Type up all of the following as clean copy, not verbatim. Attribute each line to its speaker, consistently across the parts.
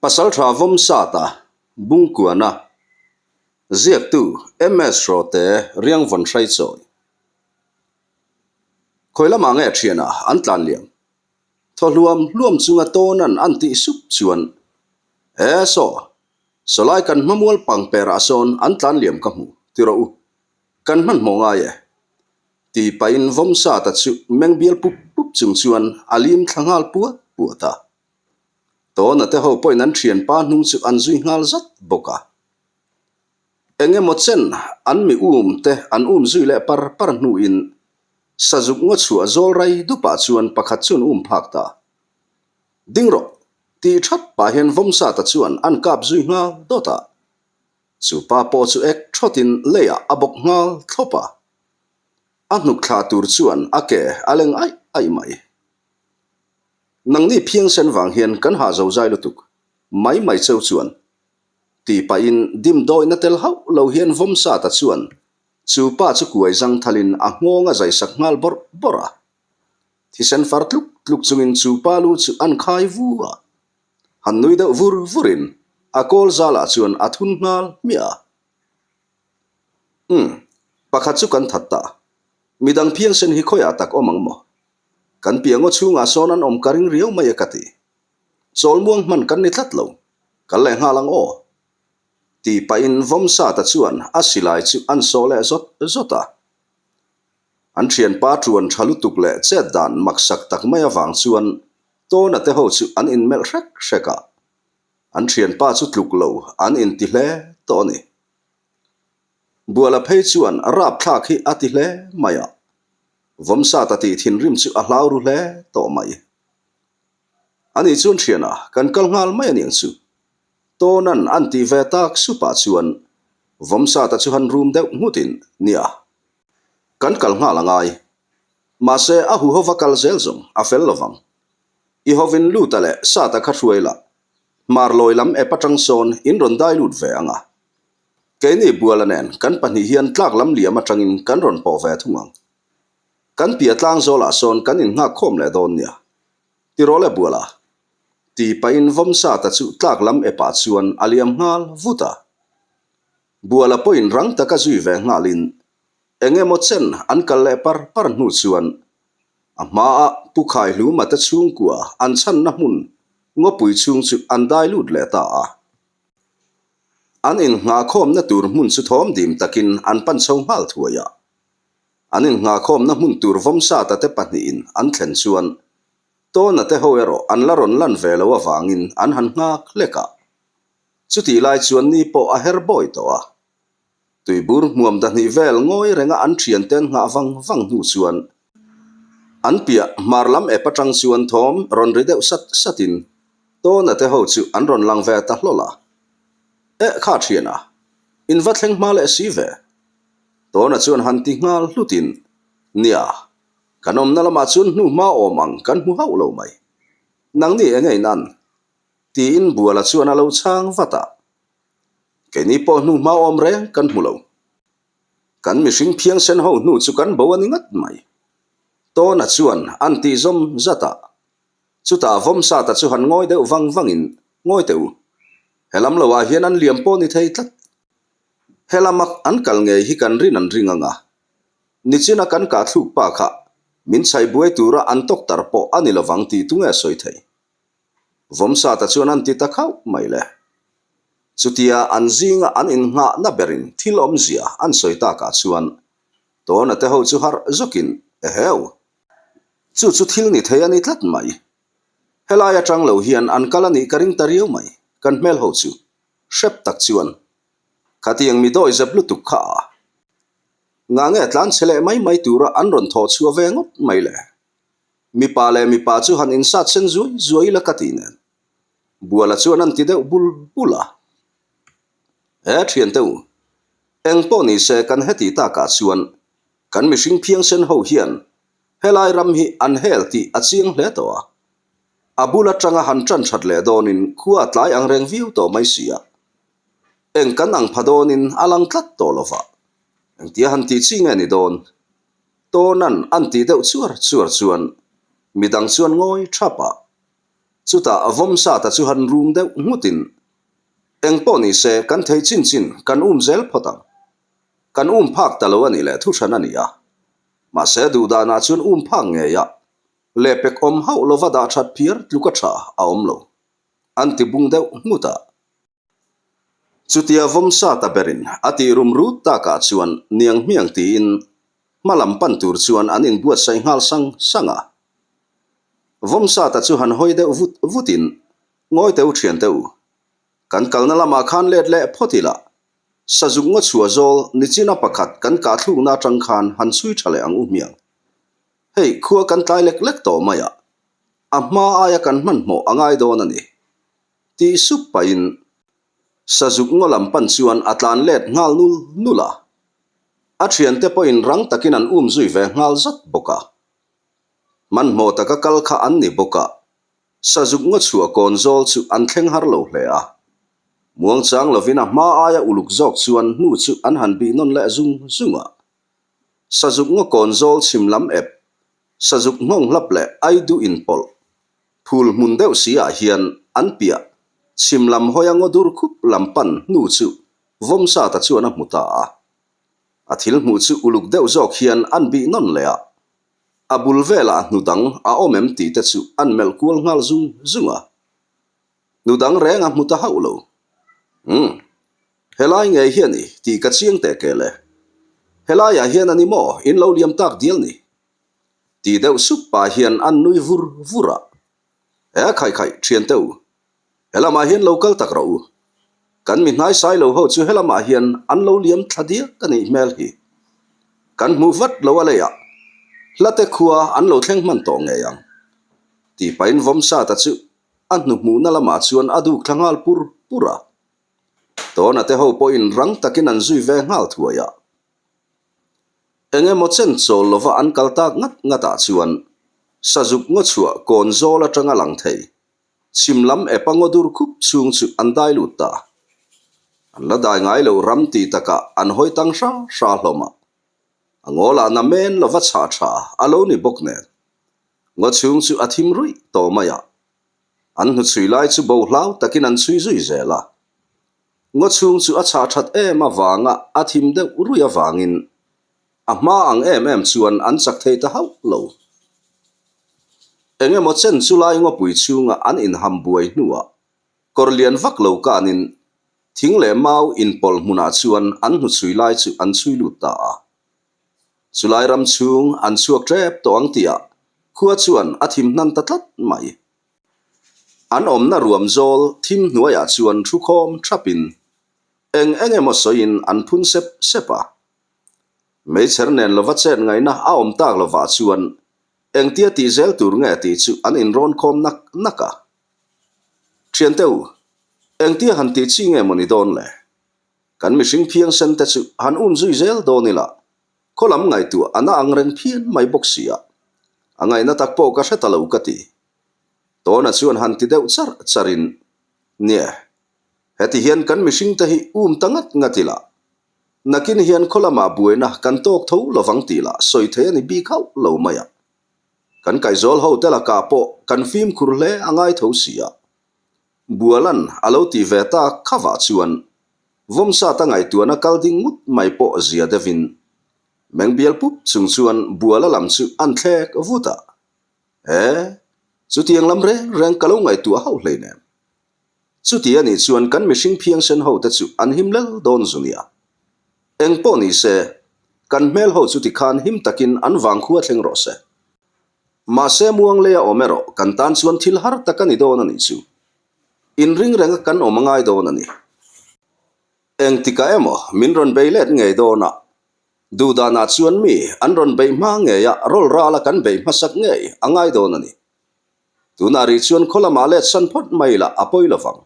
Speaker 1: Pasal tha vom sata bung kuana ziak tu ms rote riang von thrai choi khoila mange thiana an tlan liam tholuam luam chunga tonan anti sup chuan so solai kan mamual pangpera son an tlan liam ka mu tiro u kan man monga ye ti pain vom sata chu mengbial pup pup chung chuan alim thangal puata to na te ho poin an thian pa hnung chu an zui ngal zat boka enge mochen an mi te an zui le par nu in sajuk ngo chu azol rai du pa chuan pakhat chun phakta dingro ti that pa hen vom sa ta chuan an kap zui nga dota chu pa po chu ek thotin leya abok ngal thopa anuk kha tur chuan ake aleng ai mai nang ni phiang sen wang hian kan ha zo zai lutuk mai cheu chuan ti pa in dim doi na tel hau lo hian vom sa ta chuan chu pa chu kuai zang thalin a ngonga zai sak ngal bora thi sen far tluk chungin chu pa lu chu an khai vuwa han nui da vurin a kol zala chuan a thun ngal mia pakhat chu kan thatta midang phiang sen hi khoya tak omang mo kan piango chunga sonan om karing riau mai akati chol muang man kan ni thlat lo kal le ngalang o ti pa in vom sa ta chuan asilai chu an sole zota an thian pa truan thalu tuk le che dan maksak tak mai awang chuan to na te ho chu an in mel hreka an thian pa chu tluk lo an in ti hle to ni buala phei chuan rap thak hi ati hle maya vom sa ta ti thin rim chu a hlau ru hle to mai ani chun thiana kan kal ngal mai ani chu tonan anti vetak supa chuan vom sa ta chu han room deuh mutin nia kan kal nga langai ma se a hu hova kal zelzong a fel lovang I hovin lutale sa ta khatruela mar loilam e patang son in ron dai lut ve anga ke ni bualanen kan pani hian tlak lam liam atangin kan ron po ve thungang kan pia tlang zola son kan in nga khom le don nia ti role buala ti pa in vom sa ta chu tlak lam e pa chuan aliam ngal vuta buala poin rang taka zui ve ngalin enge mochen an kal le par nu chuan ama pukhai lu mata chung kwa an chan na mun ngo pui chung chu an dai lut le ta an in nga khom na tur mun chu thom dim takin an pan chong hal thuaya an in nga khom na mun tur vom sa ta te pani in an thlen chuan to na te hoero an la ron lan ve lo awangin an han nga kleka chuti lai chuan ni po a her boy to a tuibur muam da ni vel ngoi renga an thian ten nga wang nu chuan an pia marlam e patang chuan thom ron rideu satin to na te ho chu an ron lang ve ta hlola e kha thiana in va thleng ma le si ve to na chuan han ti ngal hlutin nia kanom na lama chun nu ma omang kan hu hau lo mai nang ni engei nan ti in buala chuan alo chang vata ke ni po nu ma om re kan mulo kan mi hring phiang sen ho nu chu kan bo ani ngat mai to na chuan an ti zom zata chuta vom sa ta chu han ngoi deuh wangin ngoi teu helam lawa hian an liam po ni thei tlat helamak an kal nge hi kan rin an ringanga nichina kan ka thluk pa kha min chai buai tura an tok tar po ani lawang ti tunga soi thei vom sa ta chuan an ti ta khau mai le chutia an zinga an in nga na berin thilom zia an soi ta ka chuan to na te ho chu har zokin e heu chu thil ni thei ani tlat mai helaya tang lo hian an kalani karing tariu mai kan mel ho chu shep tak chuan khatiang mi doi zablu tu kha nga nge tlan chele mai tura an ron tho chu ve ngot mai le mi pa chu han in sat sen zui la katinen buala chuan an ti deuh bula e thian teu eng po ni se kan heti ta ka chuan kan mi hring phiang sen ho hian helai ram hi an hel ti achiang hle to abula tanga han tran that le donin khuwa tlai ang reng view to mai sia eng kan ang phadonin alang tlat to lova eng tia han ti ching ani don to nan an ti deuh chuar chuan midang chuan ngoi thapa chuta vom sa ta chu han room deuh mutin eng pawni se kan thei chin kan zel photang kan phak talo ani le thu than ani a ma se du da na chun phak nge ya lepek om hau lova da that phiar tluka tha a om lo anti bung deuh muta chutia vom sa ta berin ati rum ru ta ka chuan niang miang ti in malam pan tur chuan anin buat sai ngal sanga vom sa ta chu han hoi deuh vutin ngoi teu thian teu kan kalna lama khan let le photila sajung ngo chua zol nichina pakhat kan ka thlu na tang khan han sui thale ang miang hei khua kan tlai lek lek to maya amma aya kan man mo angai don ani ti sup pain sajung ngo lam pan chuan atlan let ngal nula a thian te po in rang takin an zui ve ngal zat boka man mo taka kal kha an ni boka sajung ngo chua kon zol chu an thleng har lo hle a muang chang lovina ma aya uluk zok chuan nu chu an han bi non le zunga sajung ngo kon zol chimlam ep sajung ngong lap le ai du in pol phul mun deuh sia hian an pia chimlam hoyango dur khup lampan nu chu vom sa ta chuan a muta a athil mu chu uluk deuh zok hian an bi non le a abul vela nudang a omem ti te chu an mel kual ngal zunga nudang renga muta haulo helai nge hiani ti ka chiang te kele helai a hian ani mo in lo liam tak dial ni ti deuh sup pa hian an nui vura khai thian teu helama hian local tak ro kan mi hnai sai lo ho chu helama hian an lo liam thadia kani mel hi kan mu vat lo ale ya late khua an lo thleng man to nge yang ti pain vom sa ta chu an nu mu na lama chuan adu thlangal pura to na te ho po in rang takin an zui ve ngal thuaya enge mo chen chol lova an kaltak ngata chuan sajuk ngo chua kon zola tanga lang thei chimlam epangodur khup chung chu an dai luta an la dai ngai lo ram ti taka an hoi tang sha hloma angola na men lova cha alo ni bokne ngo chung chu athim rui to maya an hu chui lai chu bo hlau takin an chui zui zela ngo chung chu a cha that ma wanga athim de uruya wangin ama ang em chuan an chak thei ta hau lo enge mo chen chulai ngo pui chunga an in hambuai nuwa korlian vak lo kanin thingle mau in pol muna chuan an hu chui lai chu an chui luta chulai ram chung an chuak trep to ang tia khua chuan athim nan tatlat mai an om na ruam zol thim nuaya chuan thu khom thapin enge mo soin an phun sepa mei chernen lova chen ngai na a om tak lova chuan eng tia ti zel tur nge ti chu an in ron khom naka thian teu eng tia han ti chi nge moni don le kan mi hring phiang sen te chu han zui zel donila kholam ngai tu ana angreng phian mai boxia angai na tak po ka hretalo ka ti to na chuan han ti deuh charin nia heti hian kan mi hring te hi tangat ngatila nakin hian kholama buena kan tok tho lovang tila soi the ni bi khau lo maya kan kai zol ho tela ka po kan phim khurle angai tho sia bualan alo ti veta khawa chuan vom sa ta ngai tuana kalding mut mai po zia devin mengbial pup chung chuan buala lam chu an thlek vuta chu tiang lam reng kalo ngai tu hau hle ne chu ti ani chuan kan mi hring phiang sen ho ta chu an himlel don zunia eng po ni se kan mel ho chu ti khan him takin an wang khuwa thleng ro se ma se muang le omero kan tan chuan thil har takani don ani chu in ring reng kan omangai don ani eng tika emo minron beilet ngei dona du da na chuan mi an ron bei ma nge ya rol rala kan bei masak ngei angai don ani tunari chuan kholama le san phot maila apoi lovang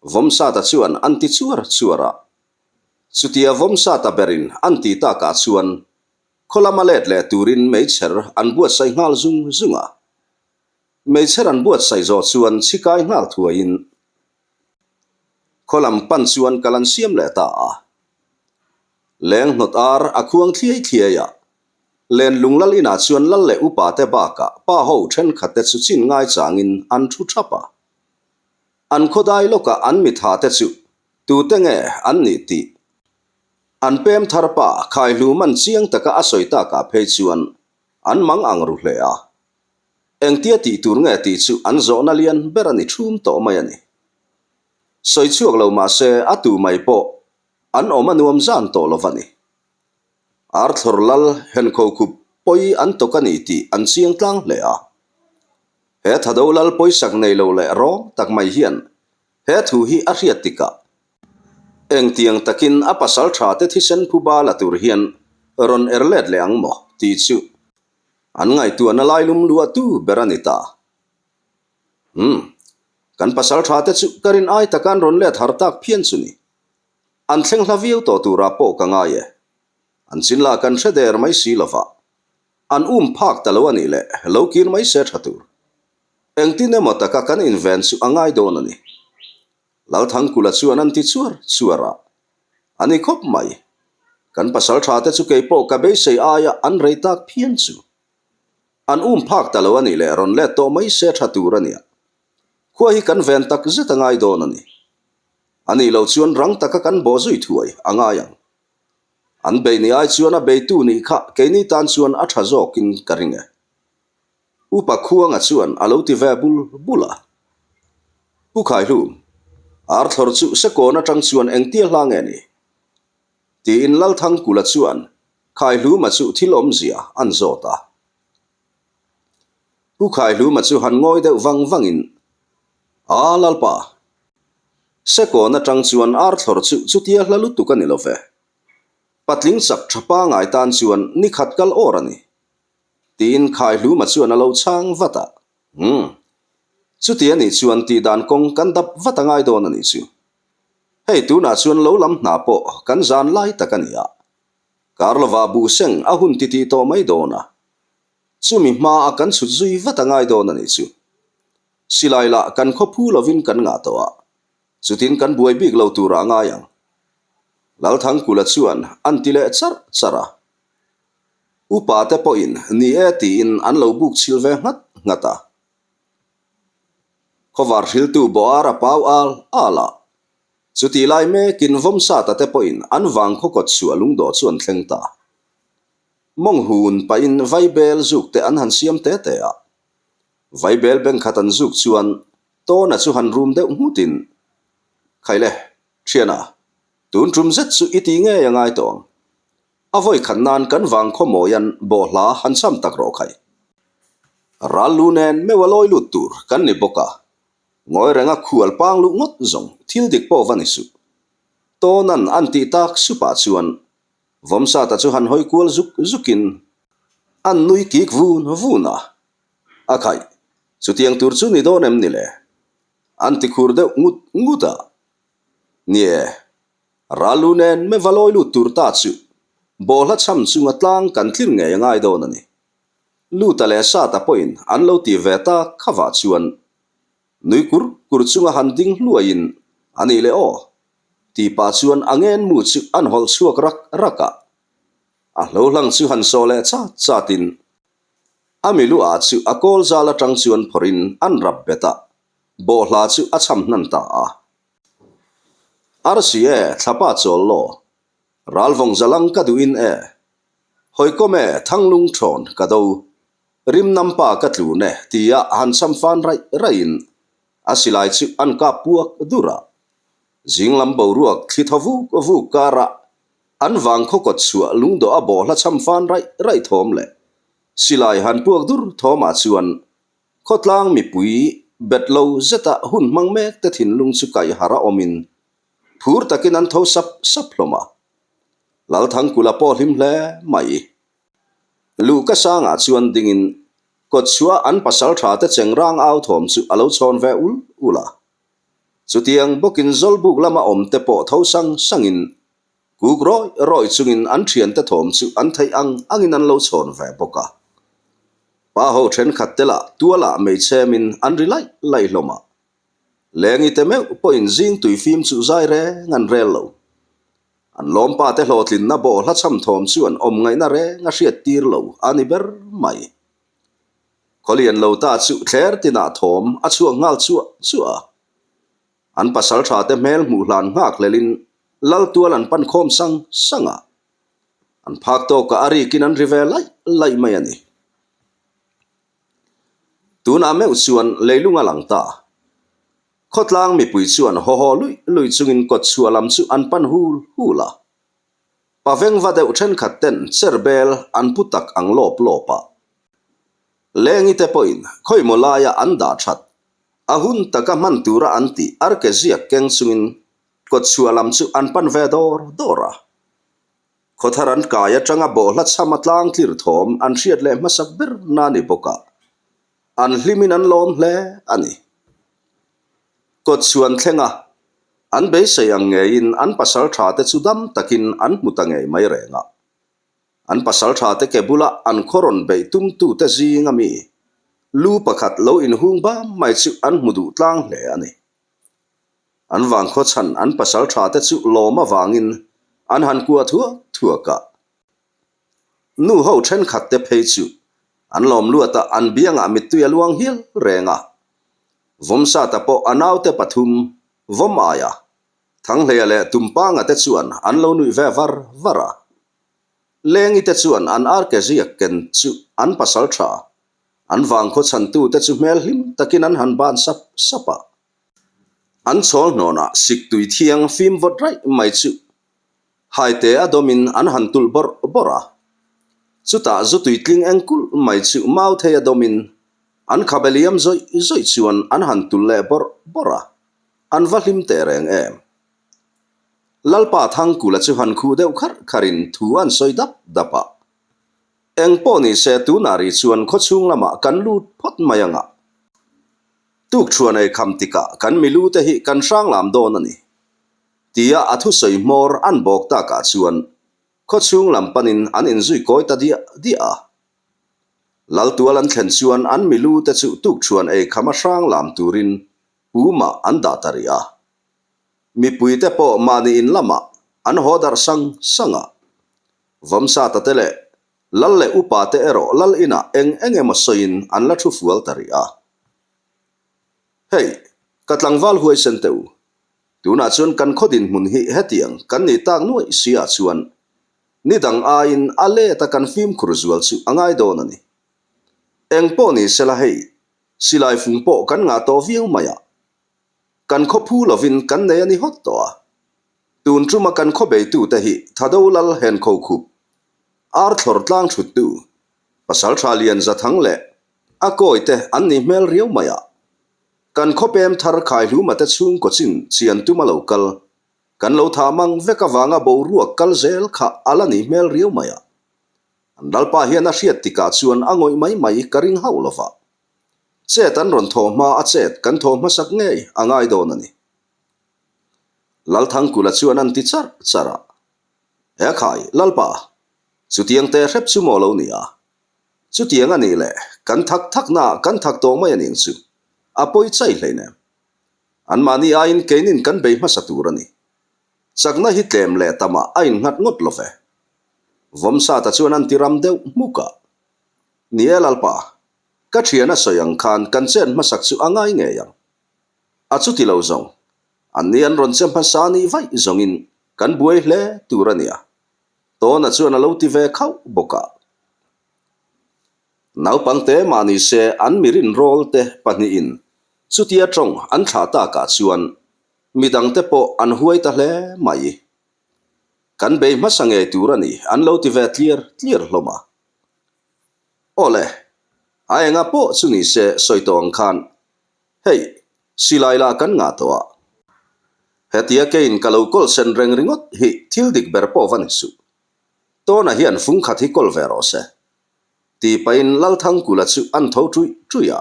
Speaker 1: vom sa ta chuan anti chuara chutia vom sa ta berin anti ta ka chuan kholama le turin meicher an buat sai ngal zunga meicher an buat sai zo chuan chikai ngal thuain kholam pan chuan kalan siam le ta leng not ar akhuang thliai ya len lunglal ina chuan lal le upa te baka pa ho then khate chu chin ngai changin an thu thapa an khodai loka an mi tha te chu tu te nge an ni ti an pem tharpa khai lu man chiang taka asoita ka phe chuan an mang ang ru hle a eng tia ti tur nge ti chu an zo na lian berani thum to mai ani soi chuak lo ma se atu mai po an omanuam zan to lovani arthur lal hen kho khup poi an to kani ti an chiang tlang hle a he thado lal poi sak nei lo le ro tak mai hian he thu hi a riat tika eng tiang takin apasal tha te thisen phuba la tur hian ron erlet le ang mo ti chu an ngai tu an lai lum lua tu beranita kan pasal tha te chu karin ai takan ron le thar tak phian chu ni an thleng hlaviu to tura po ka nga ye an chinla kan theder mai si lova an phak talo ani le lokin mai se thatur eng tin emo taka kan invent chu angai don ani lal thang kula chu an ti chuara ani khop mai kan pasal tha te chu ke po ka be sei aya an rei tak phian chu an phak talo ani le ron le to mai se thatur ania khua hi kan ven tak zeta ngai don ani ani lo chuan rang taka kan bo zui thuai anga yang an be ni ai chuan a be tu ni kha ke ni tan chuan a tha zo kin karinge upa khuanga chuan alo ti ve bula pu khai lu arthur chu se ko na tang chuan eng tia hlang ani ti in lal thang kula chuan khai lu ma chu thilom zia an zota pu khai lu ma chu han ngoi de wangin a lalpa se ko na tang chuan arthur chu tia hlalu tu kan ilove patling sak thapa ngai tan chuan ni khat kal orani tin khai lu ma chuan alo chang vata chu ti ani chuan ti dan kong kan dap vata ngai don ani chu hei tu na chuan lo lam na po kan zan lai takania karlova bu seng a hun ti to mai dona chumi ma a kan chu zui vata ngai don ani chu silaila kan kho phu lovin kan nga to a chutin kan buai bik lo tu ra nga yang lal thang kula chuan an ti le chara upa te po in ni e ti in an lo buk chilve ngata khovar hil tu bo ara pau ala chuti lai me kin vom sa ta te po in an wang kho kot chu alung do chuan thleng ta mong hun pa in vaibel zuk te an han siam te a vaibel beng khatan zuk chuan to na chu han room de mutin khaile thiana tun trum zet chu iti nge yangai tong avoi khannan kan wang kho moyan bo hla han sam tak ro khai ralunen me waloi lutur kan ni boka ngoi renga khual pang lu ngot zong thil dik po vanisu to nan anti tak supa chuan vomsa ta chu han hoi kual zukin an nui kik vuna akai chutiang tur chu ni don em ni le anti khur de nguta nie ralunen me valoi lu tur ta chu bola cham chunga tlang kan thlir nge ngai don ani lu ta le sa ta point an lo ti veta khawa chuan nui kur chunga handing luain ani le o ti pa chuan angen mu chu an hol chuak raka a lo lang chu han so le cha tin amilu a chu akol zala tang chuan phorin an rap beta bola chu a cham nan ta a arsie thapa cholo ralvong zalang ka duin e hoi kome thanglung thon ka do rim nampa ka tlu ne tia han sam fan rain asilai chu an ka puak dura jinglam bo ruak thithavu vu kara an wang kho kot chu lung do a bol la cham fan rai thom le silai han puak dur thoma chuan khotlang mi pui betlo zeta hun mangme te thin lung chu kai hara omin phur takin an tho sap hloma lal thang kula po hlim hle mai lu ka sanga chuan dingin kot chua an pasal tha te chengrang au thom chu alo chon ve ula chutiang bokin zol buk lama om te po tho sangin kugro roi chungin an thian te thom chu an thai angin an lo chon ve boka pa ho then khattela tuala mei chemin an rilai lai hloma lengi te me po in jing tui fim chu zai re ngan rel lo an lom pa te hlotlin na bo hla cham thom chuan om ngai na re nga hriat tir lo ani ber mai kholian lo ta chu thler tina thom a chuang ngal chu an pasal tha te mel mu hlan ngak lelin lal tual an pan khom sanga an phak to ka ari kin an rive lai mai ani tuna me chuan leilunga langta khotlang mi pui chuan ho lui chungin kot chualam chu an pan hula paveng vadeu then khatten cherbel an putak ang lopa lengi te point khoi molaya an da that ahun taka man tura anti arke zia keng chungin kot chualam chu an pan ve dora khotharan kaya tanga bo hla chamatlang tir thom an hriat le masak ber nani boka an hlimin an lom hle ani kot chuan thlenga an be sayang ngein an pasal tha te chudam takin an mutange mai renga an pasal tha te kebula an khoron be tum tu te zinga mi lu pakhat lo in hung ba mai chu an mudu tlang hle ani an wang kho chan an pasal tha te chu loma wangin an han kuwa thua ka nu ho then khat te phei chu an lom luata an bianga mittuya luang hil renga vomsa tapo anaw te pathum vom aya thang hlele tumpanga te chuan an lo nui ve vara lengi te chuan an arke ziak ken chu an pasal tha an wang kho chan tu te chu mel hlim takin an han ban sapa an chol nona sik tui thiang phim vot rai mai chu haite adomin an han tul bora chuta zu tui tling engkul mai chu mau the adomin an khabeliam zoi chuan an han tul le bora an valim te reng em lalpa thang kula chu han khu deuh kharin thu an soi dapa engpo ni se tu nari chuan kho chung lama kan lut phot mayanga tuk chuan ei khamtika kan milu te hi kan sang lam don ani tia athu soi mor an bok ta ka chuan kho chung lam panin an in zui koi ta dia lal tualan thlen chuan an milu te chu tuk chuan ei khama sang lam turin puma an da taria mi pui te po mani in lama an hodar sanga vamsa ta tele lal le upa te ero lal ina ema soin an la thu fual taria hey katlangwal huai senteu tuna chuan kan khodin mun hi hetiang kan ni tak nuai sia chuan nidang a in ale ta kan film khurzual chu angai don ani engpo ni sela hei silai fungpo kan nga to viu maya kan kho phu lovin kan ne ani hot to tun truma kan kho be tu te hi thadolal hen kho khup ar thlor tlang thut tu pasal thalian za thang le a koi te an ni mel riu maya kan kho pem thar khai lu mata chung ko chin chian tu ma local kan lo tha mang veka wanga bo ruak kal zel kha alani mel riu maya andalpa hian a hriat tika chuan angoi mai karing haulova chet an ron tho ma a chet kan tho ma sak ngei angai don ani lal thang kula chuan an ti chara he khai lalpa chutiang te hrep chu mo lo nia chutiang ani le kan thak na kan thak to mai aning chu apoi chai hleine an mani ain keinin kan be ma saturani chakna hi tlem le tama ain ngat ngot love vomsa ta chuan an tiram deuh muka nielalpa ka thiana soyang khan kan chen ma sak chu angai nge yang achu ti lo zong an nian ron chem pasani vai zongin kan buai hle turania to na chuan alo ti ve khau boka nau pangte mani se an mirin rol te pani in chutia trong an tha ta ka chuan midang te po an huai ta hle mai kan be ma sange turani an lo ti ve clear hloma ole aenga po chuni se soitong khan hey silaila kan nga to hetia kein kalau kol sen reng ringot hi thildik ber po van su to na hian fung khat hi kol vero se ti pain lal thang kula chu an tho tuya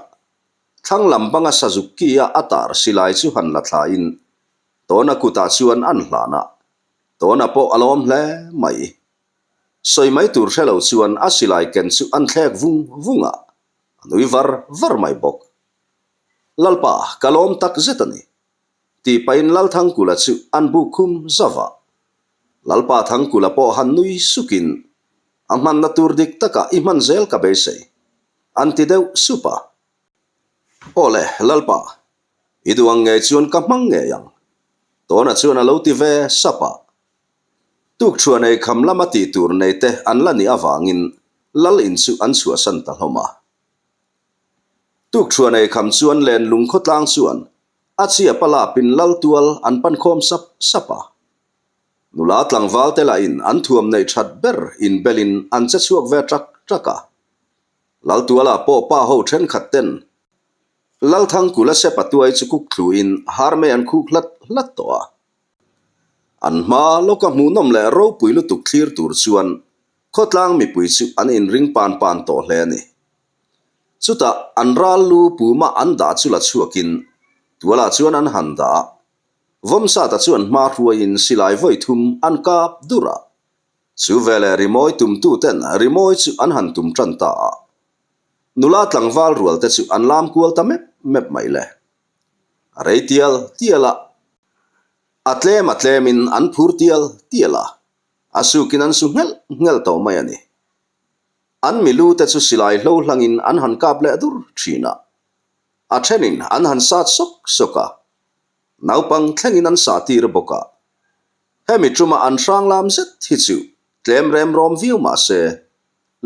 Speaker 1: thang lambanga sazuki ya atar silai chu han la thla in to na kuta chuan an hlana to na po alom hle mai soi mai tur hello chuan asilai ken chu an thlek vunga nui var mai bok lalpa kalom tak zetani ti pain lal thang kula chu an bu khum zawa lalpa thang kula po han nui sukin ang man natur dik taka iman zel ka bese anti deu supa ole lalpa iduang nge chuan ka mang nge yang to na chuan alo ti ve sapa tuk chuan ei kham lama ti tur nei te an la ni awangin lal in chu an chua san ta hloma tuk chuan ei kham chuan len lung khotlang chuan achia pala pin lal tual an pan khom sapa nula tlang wal te la in an thuam nei that ber in belin an che chuak ve traka lal tuala po pa ho then khat ten lal thang kula se patuai chu kuk thlu in har me an khuk lat to an ma loka mu nom le ro puilu tuk clear tur chuan khotlang mi pui chu an in ring pan to hle ni chuta an ral lu puma an da chula chuakin tuala chuan an handa vomsa ta chuan ma ruain silai voi thum an kap dura chu vele rimoi tum tu ten rimoi chu an han tum tran ta nula tlangwal rual te chu an lam kual ta mep mai le reitial tiala atlemin an phur tiala asukin an su ngel to mai ani an milu te chu silai hlo hlangin an han kap le dur thina a thenin an han sat soka naupang thlengin an sa tir boka hemi truma an sang lam zet hi chu tlem rem rom view ma se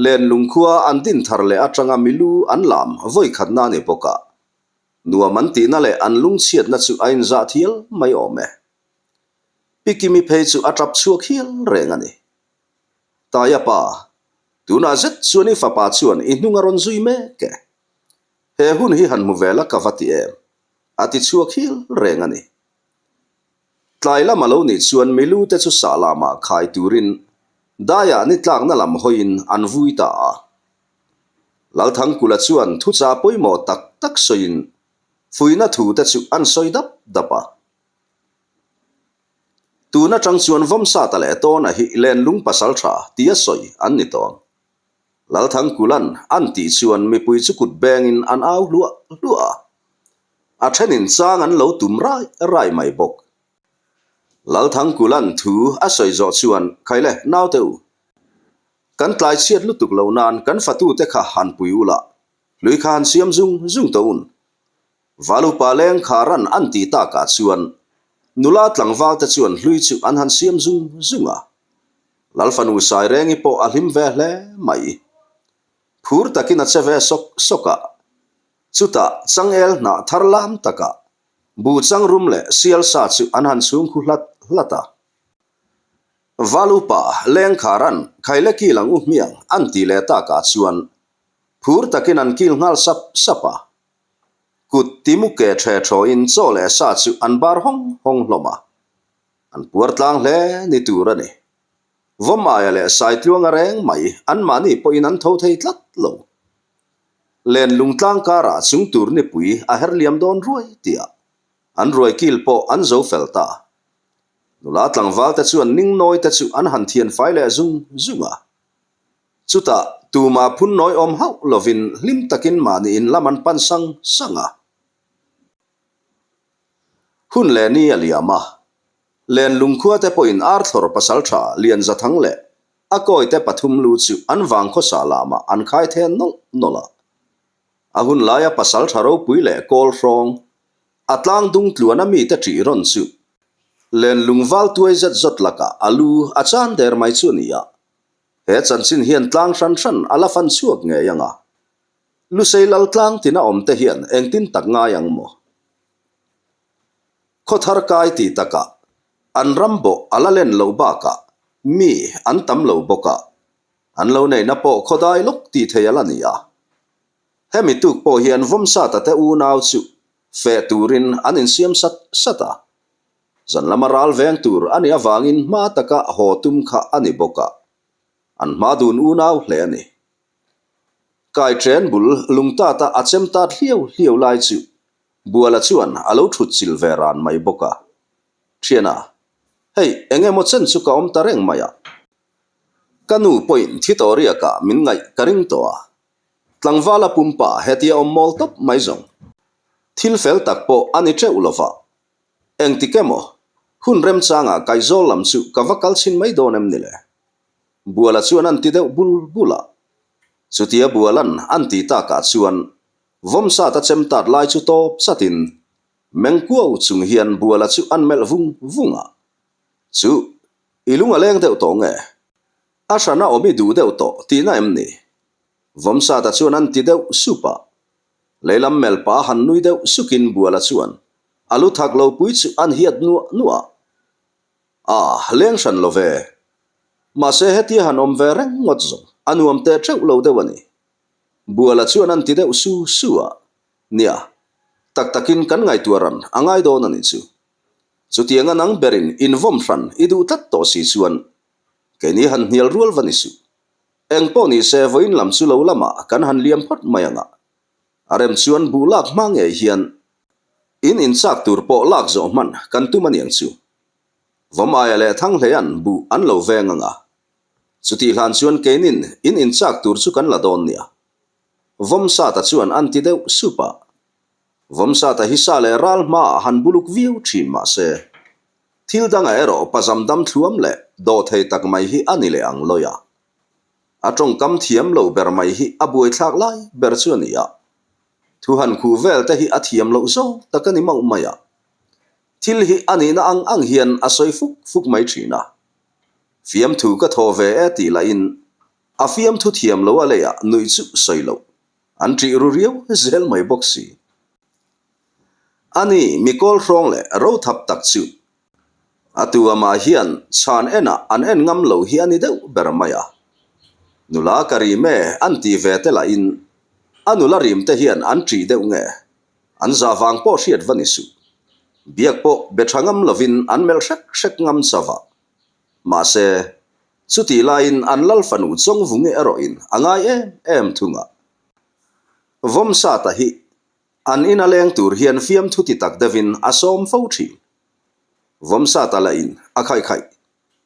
Speaker 1: len lungkhua an din thar le atanga milu an lam voi khatna ni boka nuwa man ti na le an lung chiat na chu ain za thial mai ome pikimi phei chu atrap chuak hial rengani taya pa tuna zet chuani fa pa chuan I hnunga ron zui me ke he hun hi han mu vela kavati em ati chuak hial rengani tlaila malo ni chuan milu te chu salama khai turin daya ni tlak na lam hoin an vui ta lal thang kula chuan thu cha poimo tak soin fuina thu te chu an soi dapa tuna tang chuan vomsa ta le to na hi len lung pasal tha tia soi an ni to lal thang kulan an ti chuan mi pui chu kut bengin an au lua a thenin chang an lo tum rai mai bok lal thang kulan thu a soi zo chuan khaile naw teu kan tlai chiat lutuk lo nan kan fatu te kha han pui ula lui khan siam zung toun valu paleng kharan an ti ta ka chuan nula tlangwal te chuan hlui chu an han siam zunga lalfanu sai rengi po alim ve hle mai phur takin a cheve soka chuta changel na tharlam taka bu chang rum le sial sa chu an han sung khu hlata valupa leng kharan khaile ki lang u miang an ti le ta ka chuan phur takin an kil ngal sapa kut timu ke the tho in cho le sa chu an bar hong hloma an puar tlang hle ni turani vomaya le sai tluang reng mai an mani po in an tho thei tlat lo len lungtlang kara chung tur ni pui a her liam don ruai tia an ruai kil po an zo felta nula tlangwal te chu an ning noi te chu an han thian fai le zunga chuta tuma phun noi om hau lovin lim takin mani in laman pan sanga hun le ni aliama len lungkhua te po in ar thor pasal tha lian za thang le akoi te pathum lu chu an wang kho salama an khai the nola ahun laya pasal tharo pui le kol rong atlang dung tluana mi te tri ron chu len lungwal tuai zat laka alu achan der mai chu nia he chan sin hian tlang ran ala fan chuak nge yanga lu seilal tlang tina om te hian engtin tak nga yang mo khothar kai ti taka an rambo ala len lo ba ka mi an tam lo boka an lo nei na po khodai lok ti theyala nia hemi tuk po hian vomsa ta te u naw chu fe turin an in siam sata zan lamaral veng tur ani awangin ma taka hotum kha ani boka an madun u naw hle ani kai tren bul lungta ta achem ta hliau lai chu buala chuan alo thut silveran mai boka thiana hei enge mo chen chu ka om tareng maya kanu point thitoria ka min ngai karing toa tlangwala pumpa hetia om mol top mai zong thil fel tak po ani che ulova eng tikemo hun rem changa kai zol lam chu kavakal chin mai don em nile buala chuan an ti deuh bul bula chutia bualan an ti ta ka chuan vom sa ta chem tat lai chu top satin mengkuau chung hian buala chu an mel vung vunga chu ilunga leng deuh to nge asana omi du deuh to tina em ni vom sa ta chuan an ti deuh supa leilam mel pa han nui deuh sukin buala chuan alu thak lo pui chu an hiat nuwa leng shan lo ve ma se heti han om ve reng ngot zong anuam te treu lo dewani buala chuan an ti deuh suwa nia tak takin kan ngai tuaran angai don ani chu tianga nang berin in vom hran idu tat to si chuan keni han hnial rual vani su eng po ni se voin lam chu lo lama kan han liam phot mayanga arem chuan bulak mange hian in sak tur po lak zo man kan tu maniang chu vom aya le thang hlean bu an lo venganga chuti hlan chuan kenin in sak tur chu kan la don nia vom sa ta chuan an ti deuh supa vom sa ta hi sa le ral ma han buluk viu thin ma se thil danga ero pazam dam thuam le do thei tak mai hi anile ang loya atong kam thiam lo ber mai hi abuai thak lai ber chuania thu han khu vel te hi athiam lo zo takani mau maya thil hi ani na ang hian asoi fuk mai thina fiam thu ka tho ve e ti la in a fiam thu thiam lo ale ya nui chu soilo an tri ru riu zel mai boxi ani mikol rong le ro thap tak chu atua ma hian chan ena an en ngam lo hi ani deuh ber maya nula kari me an ti ve te la in anula rim te hian an tri deuh nge an za wang po hriat vani su biak po bethangam lovin an mel shek ngam sawa ma se chuti lain an lal fanu chong vunge ero in angai em thunga vom sa ta hi an in aleng tur hian fiam thuti tak devin asom fo thi vom sa ta la in akhai khai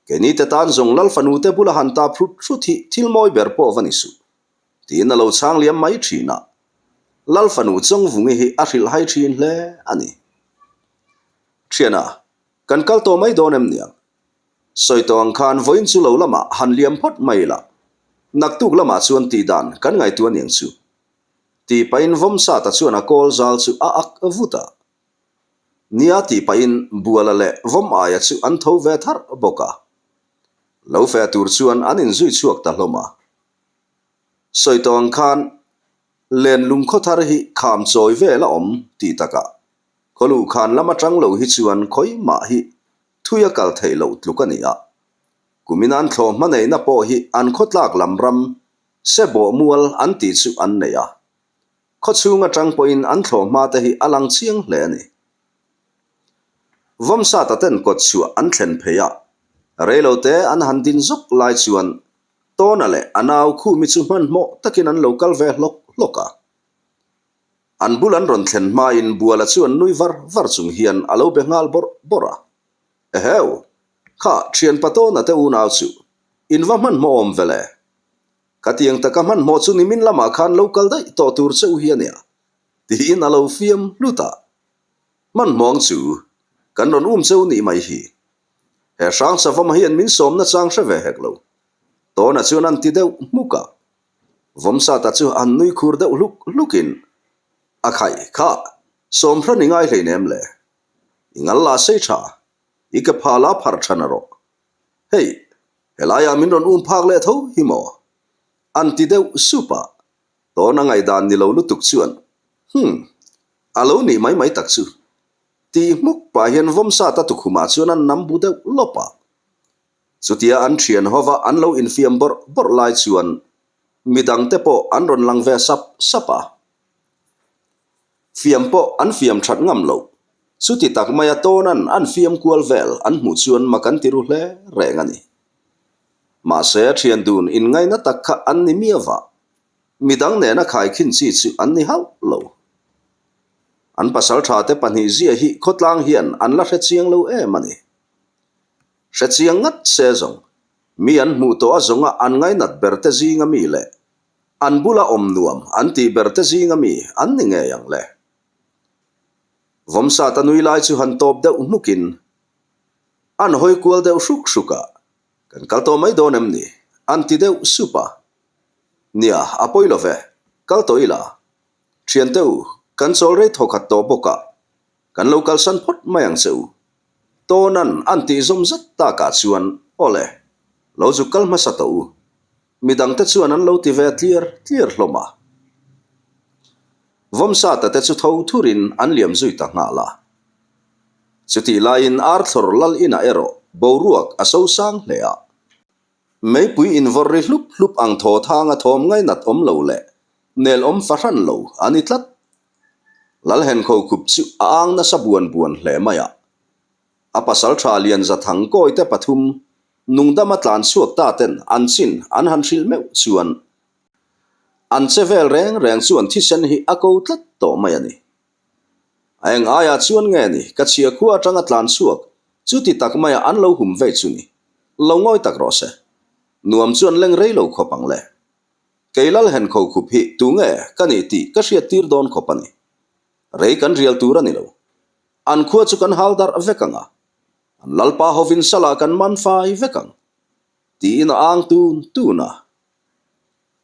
Speaker 1: keni te tan zong lal fanu te bula han ta phrut thuthi thilmoi ber po vani su tin alo chang liam mai thina lal fanu chong vunge hi a hril hai thin hle ani thiana kan kal to mai donem nia soitong khan voin chu lo lama han liam phot mai la naktuk lama chuan ti dan kan ngai tu aniang chu ti pain vom sa ta chuan a kol zal chu a ak avuta nia ti pain buala le vom aya chu an tho ve thar boka lo fe tur chuan an in zui chuak ta hloma soitong khan len lum kho thar hi kham choi ve la om ti taka kholu khan lama tang lo hi chuan khoi ma hi thuya kal thei lo tlukania kuminan thlo manei na po hi an khotlak lamram sebo mual an ti chu an neya kho chunga tang poin an thlo ma te hi alang chiang hle ni vom sa ta ten kot chu an thlen pheya reilo te an han din zok lai chuan ton ale anaw khu mi chu man mo takin an local ve loka an bulan ron thlen ma in buala chuan nui var chung hian alo bengal bora eheu kha thian pato na te unaw chu inwa man mo om vele katiang taka man mo chu nimin lama khan local dai to tur cheu hiania ti in alo fiam luta man mong chu kan ron cheu ni mai hi he sang sa vom hian min som na chang hre ve heklo to na chuan an ti deuh muka vom sa ta chu an nui khur deuh lukin akhai kha som hra ni ngai hleinem le ingal la sei tha ike phala phar thanaro hey helaya min ron phak le tho himo an ti deuh supa to na ngai dan ni lo lutuk chuan alo ni mai tak chu ti muk pa hian vom sa ta tu khuma chuan an nam bu deuh lopa chutia an thian hova an lo in fiam bor lai chuan midang te po an ron lang ve sapa fiam po an fiam that ngam lo chuti tak maya tonan an fiam kual vel an mu chuan makan tiru hle rengani ma se thian dun in ngai na takha an ni miawa midang ne na khai khin chi chu an ni hau lo an pasal tha te pani zia hi khotlang hian an la hre chiang lo mani hre chiang ngat se zong mi an mu to azonga an ngai nat berte zinga mi le an bula om nuam an ti berte zinga mi an ni nge yang le vom sa ta nui lai chu han top de umukin an hoi kual deuh hruk hruka kan kal to mai don em ni an ti deuh supa nia apoi love kal to ila thian teu kan chol rei thokat to boka kan local san phot mayang cheu tonan an ti zom zat ta ka chuan ole lo zu kal ma sa to midang te chuan an lo ti ve clear hloma vom sa ta te chu tho thurin an liam zui ta nga la chuti lain arthur lal ina ero boruak aso sang hlea mei pui in vorri hlup ang tho thanga thom ngai nat om lo le nel om faran lo ani tlat lal hen kho khup chu ang na sabuan buan hle maya apasal thalian za thang koi te pathum nungdama tlan suak ta ten an chin an han hril meu chuan an chevel reng chuan thi sen hi ako tlat to maya ni aeng aya chuan nge ni ka chia khu atanga tlan suak chuti tak maya an lo hum ve chu ni lo ngoi tak ro se nuam chuan leng rei lo khopang le keilal hen kho khup hi tu nge kani ti ka hriat tir don khopani rei kan rial tur ani lo an khua chu kan haldar vekanga an lalpa hovin sala kan man fai vekang ti in ang tu na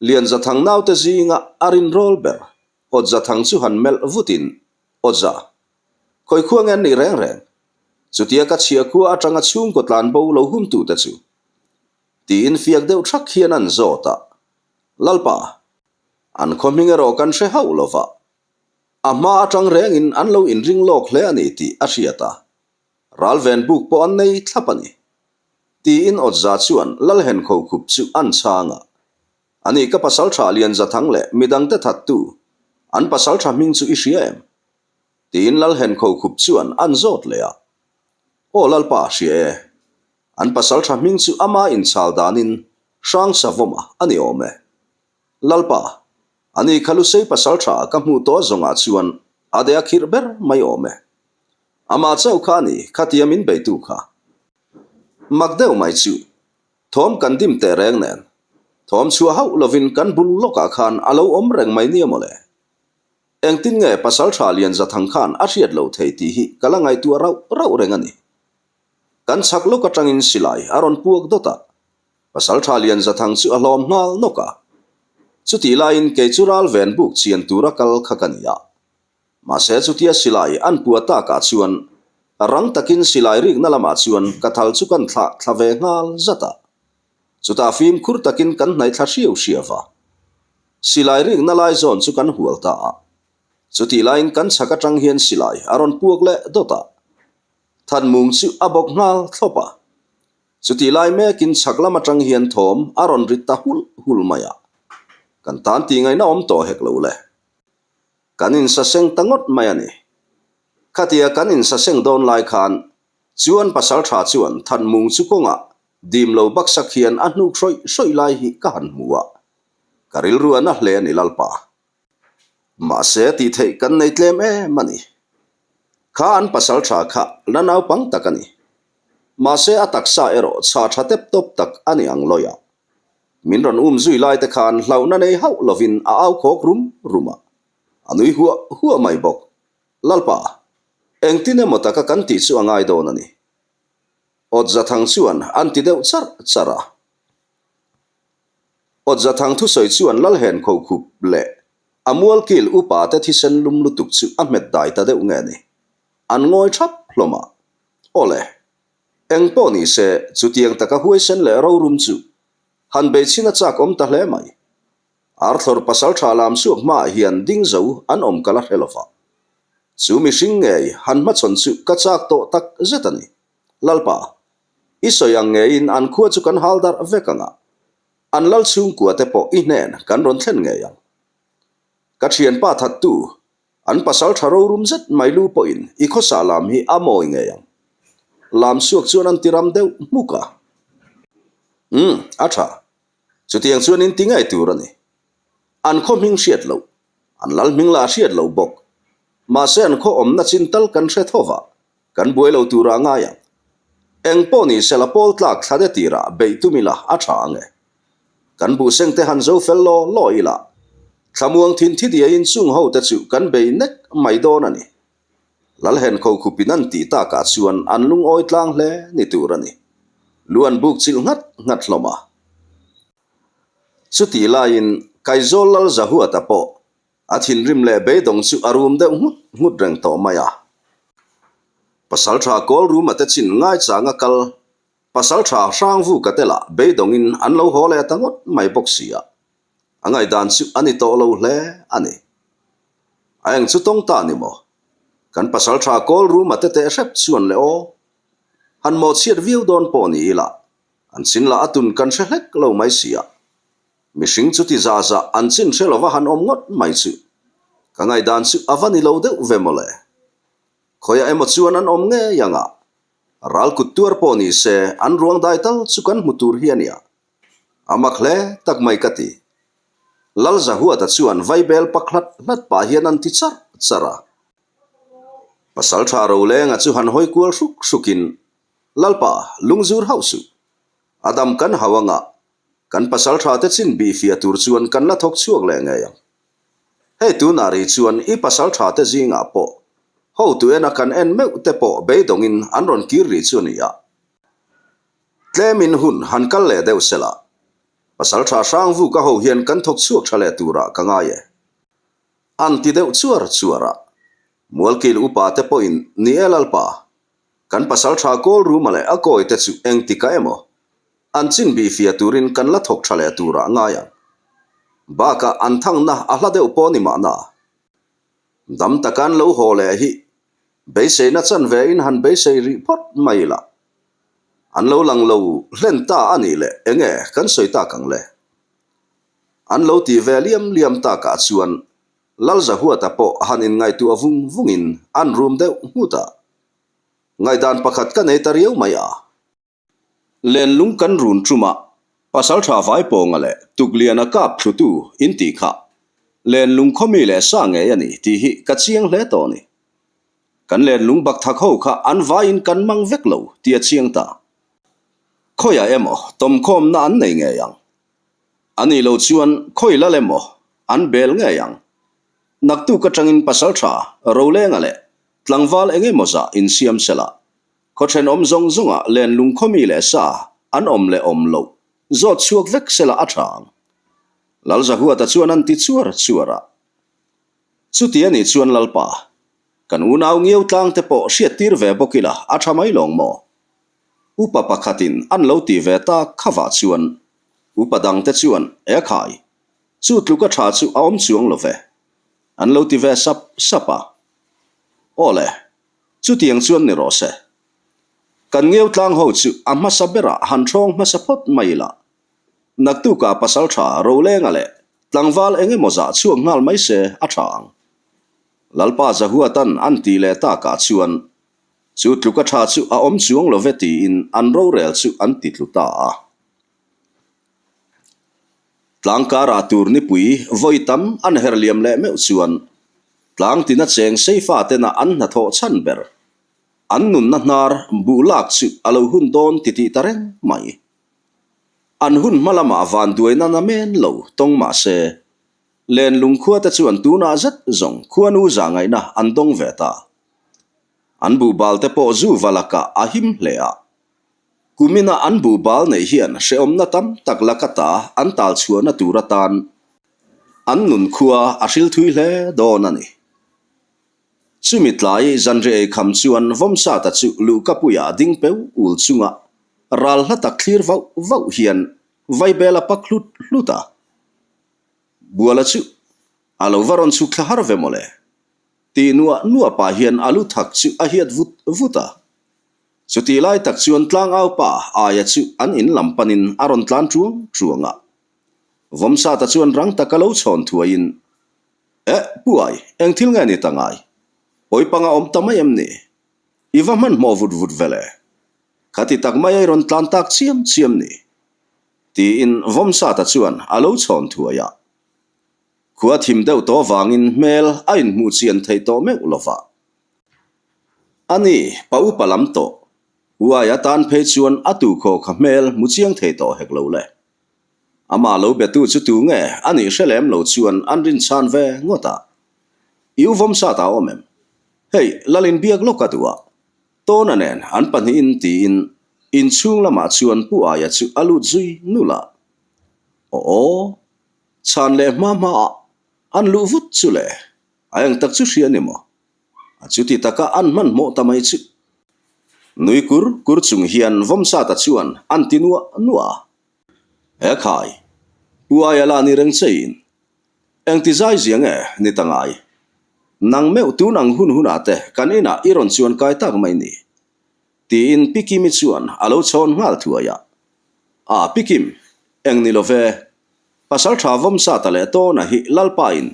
Speaker 1: lian za thang nau te zinga arin rolber od za thang chu han mel vutin oza khoi khuang an ni reng chutia ka chia khu atanga chung ko tlan bo lo hum tu te chu tin fiak deuh thak hian an zota lalpa an khomingero kan hre hau lova ama atang rengin an lo in ring lok hle ani ti a hriata ralven buk po an nei thlapani ti in odza chuan lal hen kho khup chu an changa ani ka pasal tha lian za thang le midang te that tu an pasal tha ming chu i hriam tin lal hen kho khup chuan an zot lea o lalpa hrie an pasal tha ming chu ama in chal danin sang savoma ani ome lalpa ani khalu sei pasal tha ka mu to zonga chuan ade akhir ber mai ome ama chau khani khatiamin beitu kha magdeu mai chu thom kan dim te reng nen thom chu hau lovin kan bul loka khan alo om reng mai ni mole engtin nge pasal tha lian za thang khan a hriat lo thei ti hi kalangai tu rau reng ani kan chak lo ka tangin silai aron puak dota pasal tha lian za thang chu alom ngal noka chuti lain ke chural ven buk chian tura kal khakania ma se chutia silai an puata ka chuan rang takin silai rik na lama chuan kathal chu kan thlave ngal zata chuta fim khur takin kan nai thla hriau hriawa silai rik na lai zon chu kan hualta chuti lain kan chaka tang hian silai aron puak le dota than mung chu abok ngal thlopa chuti lai me kin chaklama tang hian thom aron ritta hul maya kan tan ti ngai na om to hek lo le kanin sa seng tangot mayani khatia kanin sa seng don lai khan chuan pasal tha chuan than mung chu konga dim lo bak sakhian a hnu shroi lai hi ka han muwa karil ruana hle ni lalpa ma se ti thei kan nei tlem e mani kha an pasal tha kha lanau pang takani ma se ataksa ero cha thatep top tak ani ang loya min ron zui lai te khan hlauna nei hau lovin a au khok ruma anui huwa mai bok lalpa engtine motaka kan ti chu angai don ani odza thang chuan an ti deuh chara odza thang thu soi chuan lal hen kho khup le amual kil upa te thisen lum lutuk chu a met dai ta deuh nge ni an ngoi thap hloma ole engpo ni se chutiang taka huai sen le ro rum chu han be china chak om ta hle mai arthur pasal thalam suak ma hian ding zo an om kala helofa chu mi hring nge han ma chon chu ka chak to tak zetani lalpa isoyang nge in an khua chu kan haldar vekanga an lal chung ku ate po i nen kan ron thlen nge yang ka thian pa that tu an pasal tharo rum zet mai lu po in i kho salam hi amoi nge yang lam suak chuan an tiram deuh muka atha chutiang chuan in tingai turani an kho ming hriat lo an lal ming la hriat lo bok ma se an kho om na chintal kan hre thova kan buai lo tura nga yang engpo ni selapol tlak thade tira beitumila atha ange kan bu seng te han zo fello lo ila thamuang thin thi dia in chung ho ta chu kan be nek mai don ani lal hen kho khupin an ti ta ka chuan an lung oi tlang hle ni turani luan buk chil ngat hloma chuti lain kaizol lal zahua tapo athin rim le beidong chu arum de ngut reng to maya pasal tha kol room ate chin ngai changa kal pasal tha sang vu katela beidong in an lo hole tangot mai boxia angai dan chu ani to lo hle ani aeng chu tong ta ni mo kan pasal tha kol room ate te rep chuan le o han mo chiat view don po ni la an sin la atun kan hrek lo mai sia mishing chu ti za an chin threlova han om ngot mai chu kangai dan chu avani lo de vemole khoya emo chuan an om nge yanga ral kutur po ni se an ruang dai tal chu kan mutur hiania amak hle tak mai kati lal zahua ta chuan vaibel paklat hlat pa hian an ti chara pasal tha ro lenga chu han hoi kual sukin lalpa lungzur hausu adam kan hawanga kan pasal tha te chin bi fia tur chuan kan la thok chuak le nge yang hei tu nari chuan i pasal tha te zinga po ho tu ena kan en meu te po beidong in an ron kir ri chuan ya tlemin hun han kal le deu sela pasal tha sang vu ka ho hian kan thok chuak thale tura kanga ye an ti deu chuara mualkil upa te po in ni elalpa kan pasal tha kol ru male akoi te chu eng tika emo an chin bi fia turin kan la thok thale tura nga ya baka an thang na ahla deu po ni ma na dam takan lo hole hi beise na chan ve in han beise ri phot mai la an lo lang lo hlen ta ani le enge kan soi ta kang le an lo ti ve liam ta ka chuan lal zahua ta po hanin ngai tu vungin an room deu huta ngai dan pakhat ka nei tar yeu maya len lung kan run truma pasal tha vai po ngale tukliana kap thutu inti kha len lung khomi le sa nge yani ti hi ka chiang hle to ni kan len lung bak thak ho kha an vai in kan mang vek lo ti a chiang ta khoya emo tom khom na an nei nge yang ani lo chuan khoi la lemo an bel nge yang naktu ka tangin pasal tha ro le ngale tlangwal enge moza in siam sela khothen om zong zonga len lung khomi le sa an om le om lo zot chuak vek sela athang lal zahua ta chuan an ti chuara chu ti ani chuan lalpa kan unaw ngieu tlang te po hriat tir ve bokila athamai long mo upa pakhatin an lo ti ve ta khawa chuan upadang te chuan e khai chu tluka tha chu a om chuang lo ve an lo ti ve sapa ole chu tiang chuan ni ro se kan ngeu tlang ho chu amma sabera han thong ma sapot maila naktu ka pasal tha ro le ngale tlangwal enge moza chuang ngal mai se athang lalpa zahua tan an ti le ta ka chuan chu tluka tha chu a om chuang lo veti in an ro rel chu an ti tluta tlangkara tur ni pui voitam an herliam le me chuan tlang tina cheng seifa te na an na tho chan ber an nun na nar bulak chu alo hun don titi tareng mai an hun malama van duina na men lo tong ma se len lung khua ta chuan tu na zat zong khuanu za ngai na an dong veta an bu bal te po zu valaka ahim hlea kumina an bu bal nei hian sheom na tam taklakata an tal chua na turatan an nun khua ashil thui hle donani chumitlai zanre kham chuan vomsa ta chu lu kapuya ding peu ul chunga ral hata clear vau hian vaibela paklut luta buala chu alo varon chu thlahar ve mole ti nuwa pa hian alu thak chu a hiat vuta chuti lai tak chuan tlang au pa aya chu an in lampanin aron tlan chuanga vomsa ta chuan rang takalo chon thuain puai engthil nge ni tangai oi panga om tamai em ni iwa man mo vut vele khati tak mai ron tlan tak chiam ni ti in vomsa ta chuan alo chon thuaya khua thim deuh to wangin mel ain mu chian thei to me ulova ani pau palam to uaya tan phe chuan atu kho kha mel mu chiang thei to hek lo le ama lo betu chu tu nge ani shelem lo chuan an rin chan ve ngota iu vom sa ta omem hei lalin biak loka tua to na nen an pan in ti in chung lama chuan pu aya chu alu zui nula o chan le mama an lu vut chu le ayang tak chu hrian emo chu ti taka an man mo tamai chu nui kur chung hian vom sa ta chuan an tinua nuwa e khai pu aya la ni reng chein eng ti zai ziang e ni tangai nang meu tu nang hun ate kanina iron chuan kai tak mai ni ti in pikim chuan alo chon ngal thuaya a pikim eng ni love pasal tha vom sa ta le to na hi lalpain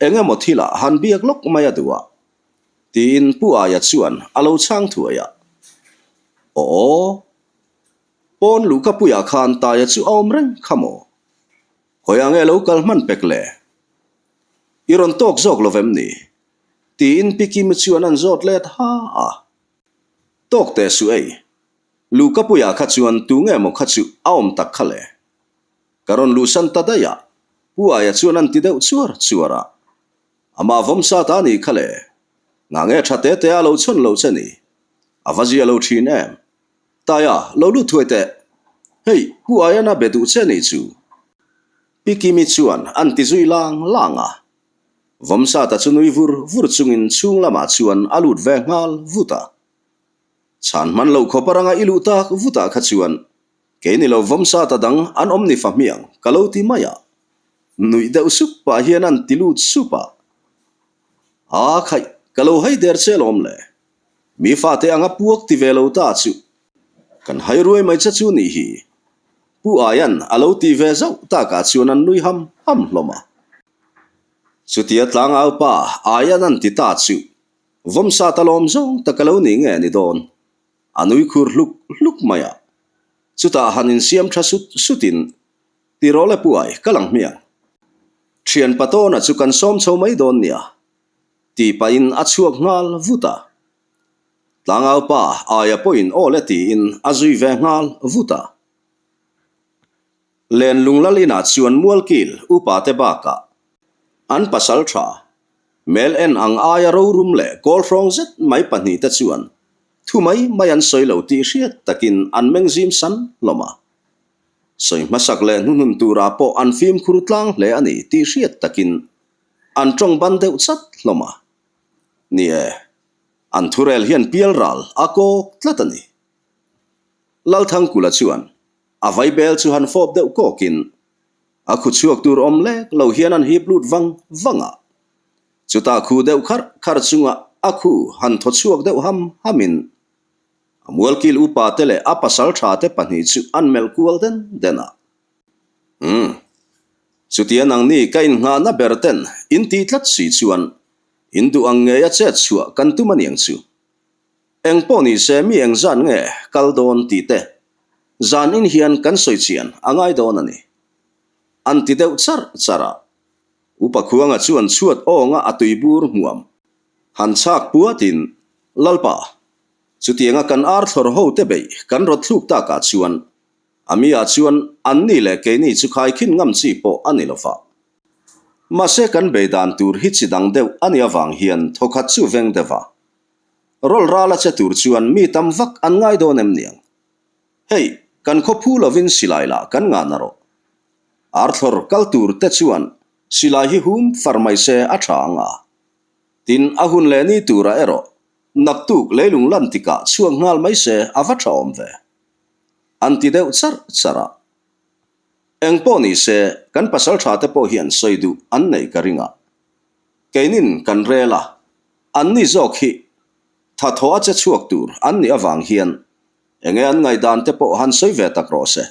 Speaker 1: enge mothila han biak lok maya duwa ti in pu aya chuan alo chang thuaya o pon lu ka puya khan ta ya chu om reng khamo hoyang e local man pekle iron tok zok lovem ni ti in pikim chuan an zot let ha a tok te su ei lu ka puya kha chuan tu nge mo kha chu aom tak khale karon lu san ta daya pu aya chuan an ti deuh chuara ama vom sa ta ni khale nga nge thate te alo chon lo chani avaji alo thin em ta ya lo lu thuete hei pu aya na bedu chani chu pikimi chuan an ti zui langa vom sa ta chunui vur chungin chung lama chuan alut ve ngal vuta chan man lo khoparanga ilu tak vuta kha chuan ke ni lo vom sa ta dang an omni famiang kaloti maya nui deuh sup pa hian an tilut supa a khai kalo hai der chelom le mi fa te anga puak ti velo ta chu kan hai ruai mai cha chu ni hi pu ayan alo ti ve zau ta ka chuan an nui ham hloma chutia tlang au pa ayan an ti ta chu vom sa ta lom zong ta kalo ni nge ni don anui khur luk maya chuta hanin siam tha sutin ti role puai kalang mia thian patona chu kan som chho mai don nia ti pa in achuak ngal vuta tlangau pa aya point ole ti in azui ve ngal vuta len lunglalina chuan mualkil upa te baka an pasal tha mel en ang aya ro rum le kol frong zet mai pani ta chuan thumai mayan soilo ti hriat takin an mengzim san loma soi masak le nun tura po an film khurtlang le ani ti hriat takin an tong ban deuh chat loma ni e an thurel hian pial ral ako tlatani lal thang kula chuan avai bel chu han fop deuh kokin a khu chuak tur om le lo hian an hi blut wanga chuta khu deuh khar chunga a khu han tho chuak deuh hamin amual kil upa tele apasal tha te pani chu an mel kual dena chutia nang ni kain nga na berten in ti tlat si chuan indu ang nge ya che chua kan tu maniang chu eng poni se mi eng zan nge kaldon ti te zan in hian kan soi chian angai don ani an ti deuh chara upa khuanga chuan chuat onga atui bur muam han chak puatin lalpa chutianga kan ar thor ho te bei kan rot thluk ta ka chuan amia chuan an ni le ke ni chu khai khin ngam chi po ani lofa ma se kan beidan tur hi chidang deuh ani awang hian thokhat chu veng dewa rol rala che tur chuan mi tam vak an ngai donem niang hei kan kho phu lovin silaila kan nga naro arthor kaltur te chuan silai hi hum farmai se athanga tin ahun le ni tura ero naktuk leilung lantika chuang ngal mai se avatra omve anti deuh chara eng poni se kan pasal tha te po hian soidu an nei karinga keinin kan rela an ni zok hi tha thoa che chuak tur an ni awang hian enge an ngai dan te po han soi ve tak ro se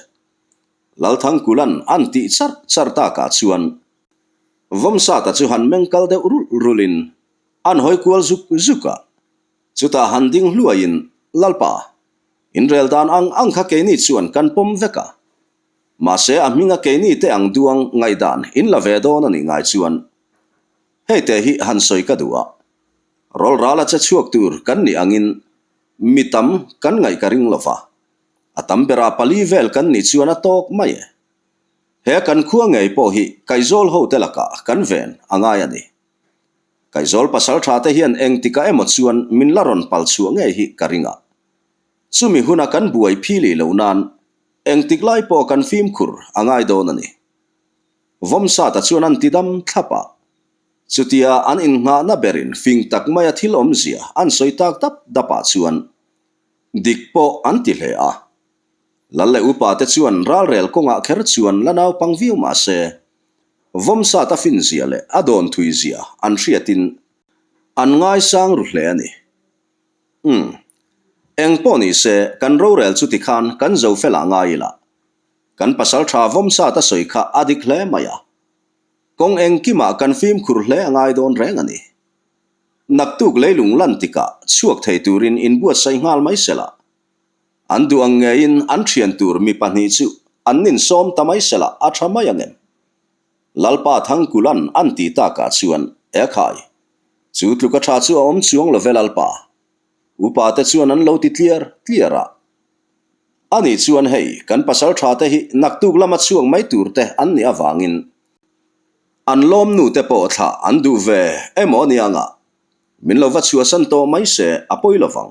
Speaker 1: lal thang kulan an ti char ta ka chuan vom sa ta chu han mengkal de rulin an hoi kual zuka chuta handing hluain lalpa inrel dan ang kha ke ni chuan kan pom veka ma se aminga ke ni te ang duang ngai dan in la ve don ani ngai chuan hei te hi han soi ka duwa rol rala cha chuak tur kan ni angin mitam kan ngai ka ring lova atam bera pali vel kan ni chuan a tok mai he kan khuwa ngei po hi kaizol ho telaka kan ven angai ani kai zol pasal tha te hian eng tika emo chuan min laron pal chu nge hi karinga chumi huna kan buai phili lo nan eng tiklai po kan fim khur angai don ani vomsa ta chuan an tidam thlapa chutia an in nga na berin fing tak maya thil om zia an soitak tap dapa chuan dikpo an ti hle a lalle upa te chuan ral rel konga kher chuan lanau pangviu ma se vomsa ta fin zia le adon thui zia an hriatin an ngai sang ru hle ani eng poni se kan ro rel chu ti khan kan zo fela ngai la kan pasal tha vomsa ta soikha adik hle maya kong eng kima kan film khur hle ngai don reng ani naktuk leilung lantika chuak thei turin in buat sai ngal mai sela an duang nge in an thian tur mi pani chu an nin som tamai sela a thama yangem lalpa thang kulan an ti ta ka chuan e khai chu tluka tha chu om chuang lo velalpa upa te chuan an lo ti cleara ani chuan hei kan pasal tha te hi naktuk lama chuang mai tur te an ni awangin an lom nu te po tha an du ve emo ni anga min lo va chua san to mai se apoi lovang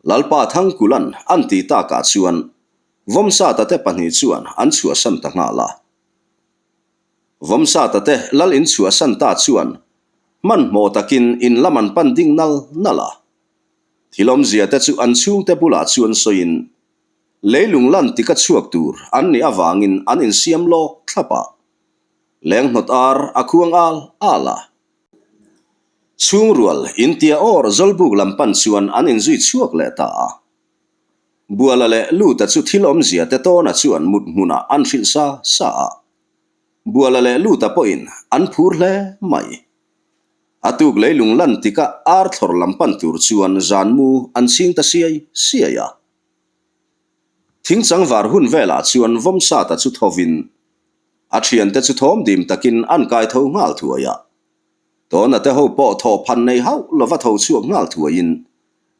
Speaker 1: lalpa thang kulan an ti ta ka chuan vomsa ta te pani chuan an chua san ta nga la vomsa ta te lal in chua san ta chuan man mo takin in laman panding nal nala thilom zia te chu an chung te pula chuan soin leilung lan tika chuak tur an ni awangin an in siam lok thlapa leng not ar akhuang al ala chung rual intia or zolbuk lampan chuan an in zui chuak le ta buala le lu ta chu thilom zia te to na chuan mut huna an hril sa buala le lu ta po in an phur hle mai atuk leilung lan tika ar thor lampan tur chuan zanmu an sing ta siaya thing changwar hun vela chuan vomsa ta chu thovin a thian te chu thom dim takin an kai tho ngal thuaya to na te ho po tho phan nei hau lova tho chu ngal thuain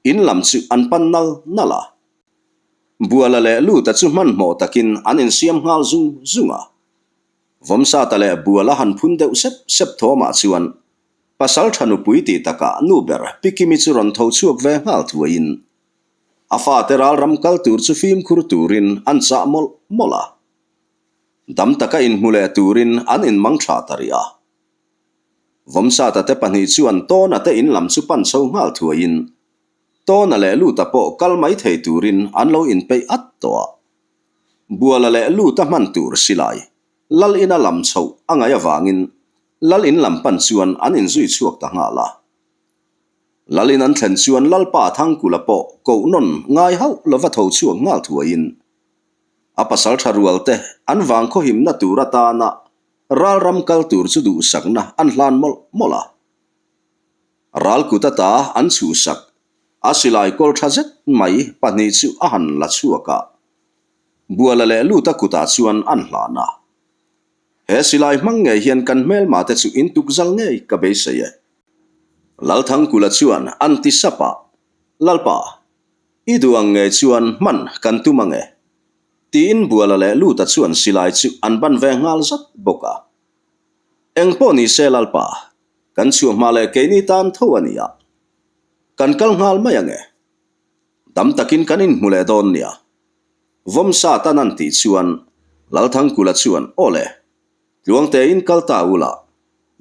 Speaker 1: in lam chu an pan nal nala buala le lu ta chu man mo takin an in siam ngal zunga vomsa ta le buala han phun deuh sep thoma chuan pasal thanu puiti taka nuber pikimi chu ron tho chuak ve ngal thuain afa teral ram kal tur chu film khur turin an cha mola dam taka in mule turin an in mang tha taria vomsa ta te pani chuan to na te in lam chu pan so ngal thuain to na le lu ta po kal mai thei turin an lo in pe at to buala le lu ta man tur silai lal ina lam chho anga ya wangin lal in lam pan chuan an in zui chuak ta nga la lalin an thlen chuan lalpa thang kula po ko non ngai hau lova tho chuak ngal thuain apasal tharual te an wang kho him na turata na ral ram kal tur chu du sakna an hlan mola ral kutata an chu sak asilai kol thazet mai pani chu a han la chuaka buala le lu ta kuta chuan an hlana he silai mangnge hian kan mel ma te chu in tuk zal nge ka be se ye lal thang kula chuan an ti sapa lalpa iduang nge chuan man kan tu mange tin buala le lu ta chuan silai chu an ban ve ngal zat boka eng poni se lalpa kan chu ma le ke ni tan thowania kan kal ngal mayange dam takin kanin mule don nia vomsa tanan ti chuan lal thang kula chuan ole luang te in kalta ula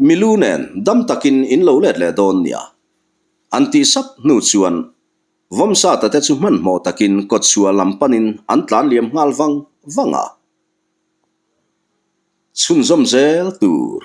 Speaker 1: milunen dam takin in lo let le don nia anti sap nu chuan vomsa ta te chu man mo takin ko chua lampanin an tlan liam ngal wanga chun zom zel tur